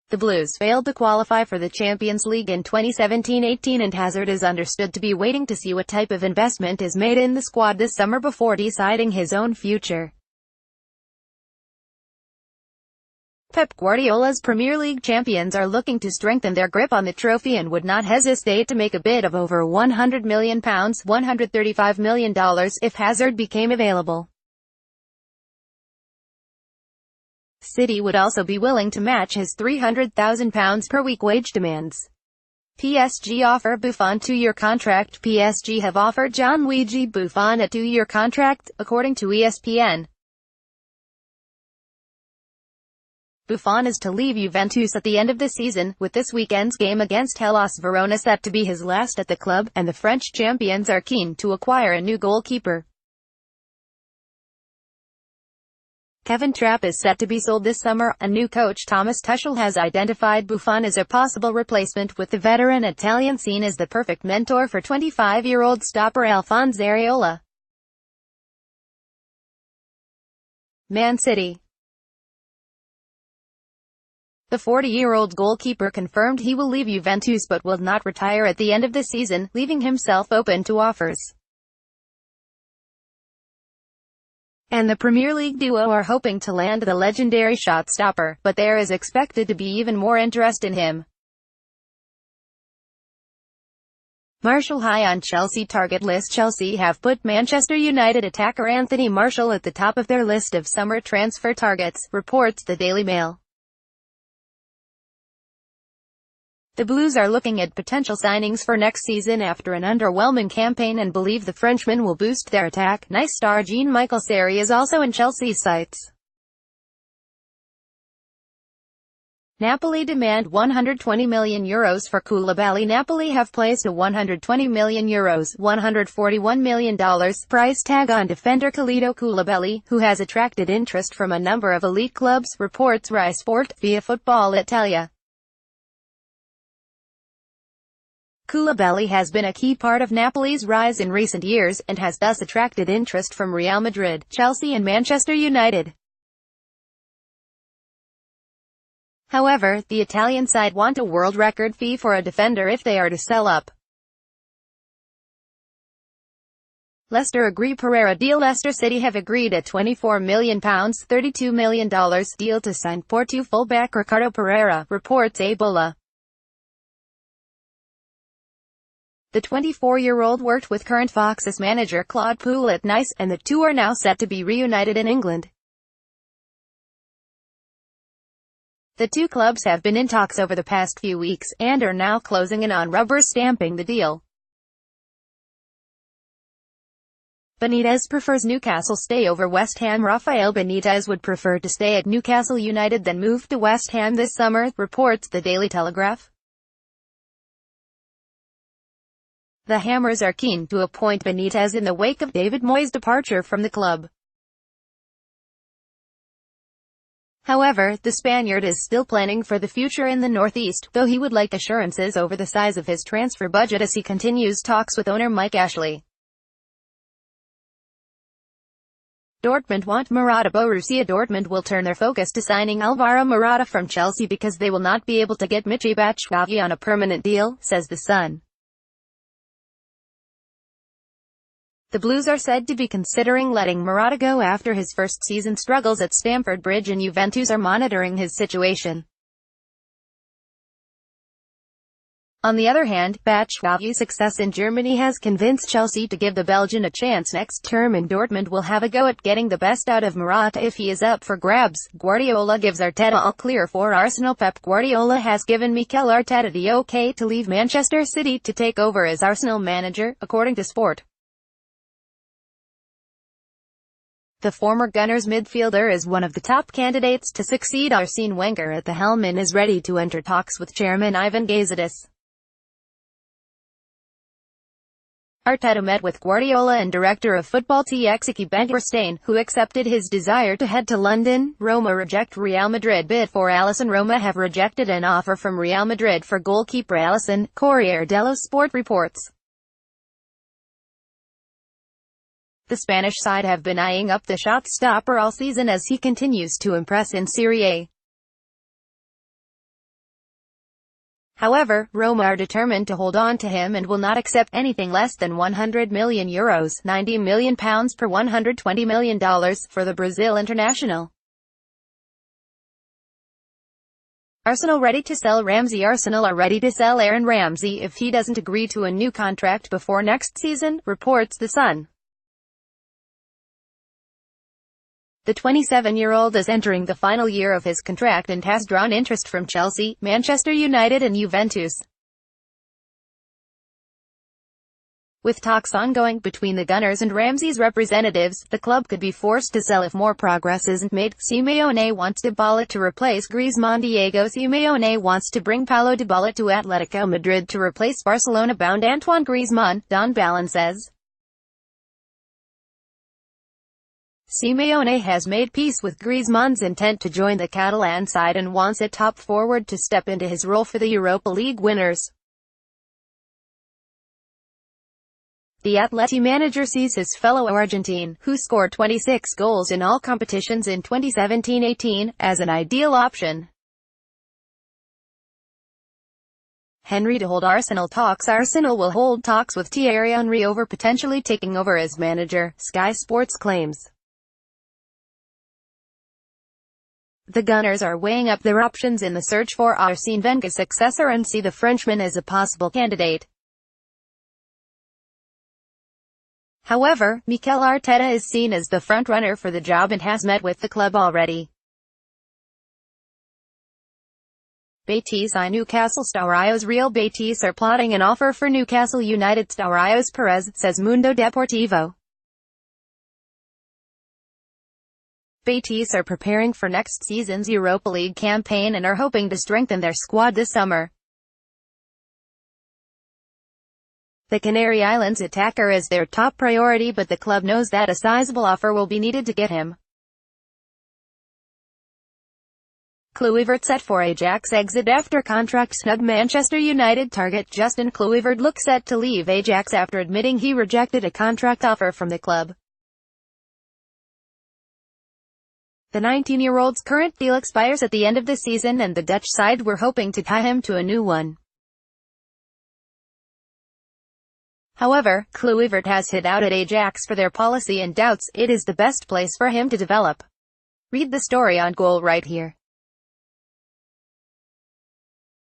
The Blues failed to qualify for the Champions League in 2017-18 and Hazard is understood to be waiting to see what type of investment is made in the squad this summer before deciding his own future. Pep Guardiola's Premier League champions are looking to strengthen their grip on the trophy and would not hesitate to make a bid of over £100 million $135 million if Hazard became available. City would also be willing to match his £300,000 per week wage demands. PSG offer Buffon 2-year contract. PSG have offered Gianluigi Buffon a 2-year contract, according to ESPN. Buffon is to leave Juventus at the end of the season, with this weekend's game against Hellas Verona set to be his last at the club, and the French champions are keen to acquire a new goalkeeper. Kevin Trapp is set to be sold this summer. A new coach Thomas Tuchel has identified Buffon as a possible replacement, with the veteran Italian seen as the perfect mentor for 25-year-old stopper Alphonse Areola. Man City. The 40-year-old goalkeeper confirmed he will leave Juventus but will not retire at the end of the season, leaving himself open to offers. And the Premier League duo are hoping to land the legendary shot-stopper, but there is expected to be even more interest in him. Martial high on Chelsea target list. Chelsea have put Manchester United attacker Anthony Martial at the top of their list of summer transfer targets, reports the Daily Mail. The Blues are looking at potential signings for next season after an underwhelming campaign and believe the Frenchman will boost their attack. Nice star Jean-Michel Seri is also in Chelsea's sights. Napoli demand €120 million for Koulibaly. Napoli have placed a €120 million $141 million price tag on defender Kalidou Koulibaly, who has attracted interest from a number of elite clubs, reports Rai Sport, via Football Italia. Koulibaly has been a key part of Napoli's rise in recent years, and has thus attracted interest from Real Madrid, Chelsea and Manchester United. However, the Italian side want a world record fee for a defender if they are to sell up. Leicester agree Pereira deal. Leicester City have agreed a £24 million $32 million deal to sign Porto fullback Ricardo Pereira, reports Ebola. The 24-year-old worked with current Foxes manager Claude Puel at Nice, and the two are now set to be reunited in England. The two clubs have been in talks over the past few weeks, and are now closing in on rubber stamping the deal. Benitez prefers Newcastle stay over West Ham. Rafael Benitez would prefer to stay at Newcastle United than move to West Ham this summer, reports the Daily Telegraph. The Hammers are keen to appoint Benitez in the wake of David Moyes' departure from the club. However, the Spaniard is still planning for the future in the Northeast, though he would like assurances over the size of his transfer budget as he continues talks with owner Mike Ashley. Dortmund want Morata. Borussia Dortmund will turn their focus to signing Alvaro Morata from Chelsea because they will not be able to get Michy Batshuayi on a permanent deal, says The Sun. The Blues are said to be considering letting Morata go after his first season struggles at Stamford Bridge, and Juventus are monitoring his situation. On the other hand, Batshuayi's success in Germany has convinced Chelsea to give the Belgian a chance next term, and Dortmund will have a go at getting the best out of Morata if he is up for grabs. Guardiola gives Arteta all clear for Arsenal. Pep Guardiola has given Mikel Arteta the okay to leave Manchester City to take over as Arsenal manager, according to Sport. The former Gunners midfielder is one of the top candidates to succeed Arsene Wenger at the helm and is ready to enter talks with chairman Ivan Gazidis. Arteta met with Guardiola and director of football Txiki Bengerstein, who accepted his desire to head to London. Roma reject Real Madrid bid for Alisson. Roma have rejected an offer from Real Madrid for goalkeeper Alisson, Corriere dello Sport reports. The Spanish side have been eyeing up the shot-stopper all season as he continues to impress in Serie A. However, Roma are determined to hold on to him and will not accept anything less than €100 million, £90 million per $120 million, for the Brazil international. Arsenal ready to sell Ramsey. Arsenal are ready to sell Aaron Ramsey if he doesn't agree to a new contract before next season, reports The Sun. The 27-year-old is entering the final year of his contract and has drawn interest from Chelsea, Manchester United and Juventus. With talks ongoing between the Gunners and Ramsey's representatives, the club could be forced to sell if more progress isn't made. Simeone wants Dybala to replace Griezmann. Diego Simeone wants to bring Paulo Dybala to Atletico Madrid to replace Barcelona-bound Antoine Griezmann, Don Balon says. Simeone has made peace with Griezmann's intent to join the Catalan side and wants a top forward to step into his role for the Europa League winners. The Atleti manager sees his fellow Argentine, who scored 26 goals in all competitions in 2017-18, as an ideal option. Henry to hold Arsenal talks. Arsenal will hold talks with Thierry Henry over potentially taking over as manager, Sky Sports claims. The Gunners are weighing up their options in the search for Arsene Wenger's successor and see the Frenchman as a possible candidate. However, Mikel Arteta is seen as the front-runner for the job and has met with the club already. Betis I Newcastle Starios. Real Betis are plotting an offer for Newcastle United Starios Perez, says Mundo Deportivo. Betis are preparing for next season's Europa League campaign and are hoping to strengthen their squad this summer. The Canary Islands attacker is their top priority, but the club knows that a sizable offer will be needed to get him. Kluivert set for Ajax exit after contract snub. Manchester United target Justin Kluivert looks set to leave Ajax after admitting he rejected a contract offer from the club. The 19-year-old's current deal expires at the end of the season and the Dutch side were hoping to tie him to a new one. However, Kluivert has hit out at Ajax for their policy and doubts it is the best place for him to develop. Read the story on Goal right here.